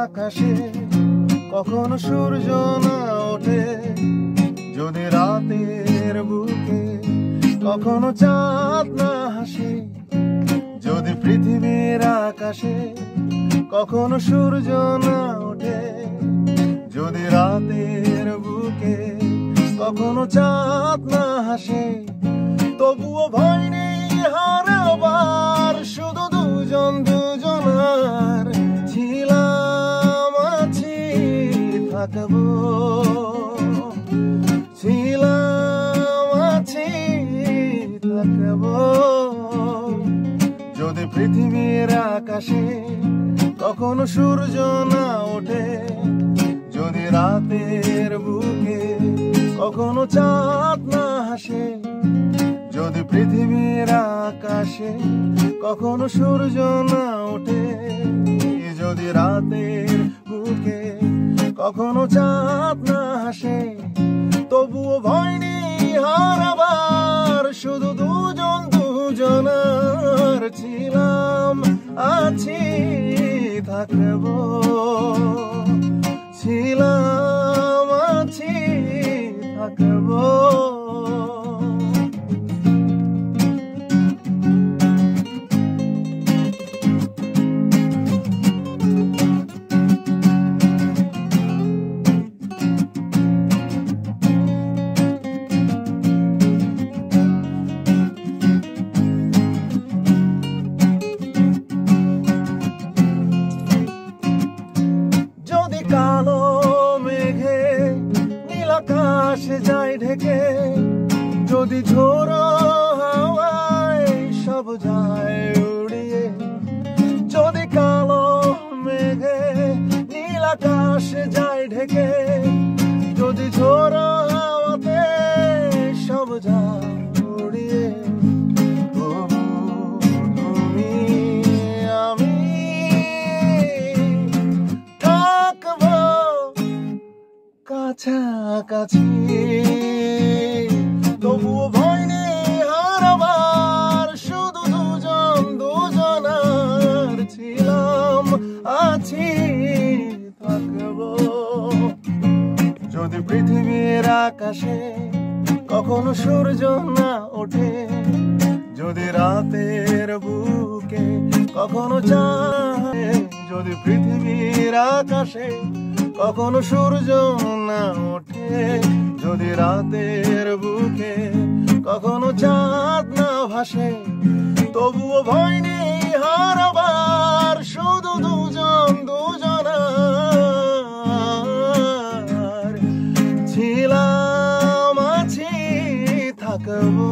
আকাশে কখনো সূর্য না ওঠে, যদি রাতের বুকে কখনো চাঁদ না হাসে, যদি পৃথিবীর আকাশে কখনো সূর্য না ওঠে, যদি রাতের বুকে কখনো চাঁদ না হাসে, তবুও ভয় নেই হারাবার, শুধু দুজন দুজনার ছিলাম আছি থাকবো, ছিলাম আছি থাকবো। যদি পৃথিবীর আকাশে কখনো সূর্য না ওঠে, যদি রাতের বুকে কখনো চাঁদ না হাসে, যদি পৃথিবীর আকাশে কখনো সূর্য না ওঠে, যদি রাতের বুকে কখনো চাঁদ না হাসে, তবুও ভয় নেই হারাবার, শুধু দুজন দুজনার ছিলাম আছি থাকবো, ছিলাম আছি থাকবো। কালো মেঘে নীল আকাশে যায় ঢেকে, যদি ঝোড়ো হাওয়ায় সব যায় উড়িয়ে, যদি কালো মেঘে নীল আকাশে যায় ঢেকে, যদি ঝোড়ো হাওয়াতে সব যায় উড়িয়ে, কাছাকাছি, তবুও ভয় নেই হারাবার, শুধু দুজন দুজনার ছিলাম আছি থাকবো। যদি পৃথিবীর আকাশে কখনো সূর্য না ওঠে, যদি রাতের বুকে কখনো চাঁদ, যদি পৃথিবীর আকাশে কখনো সূর্য না ওঠে, যদি রাতের বুকে কখনো চাঁদ না ভাসে, তবুও ভয় নেই হারাবার, শুধু দুজন দুজনার ছিলাম আছি থাকবো।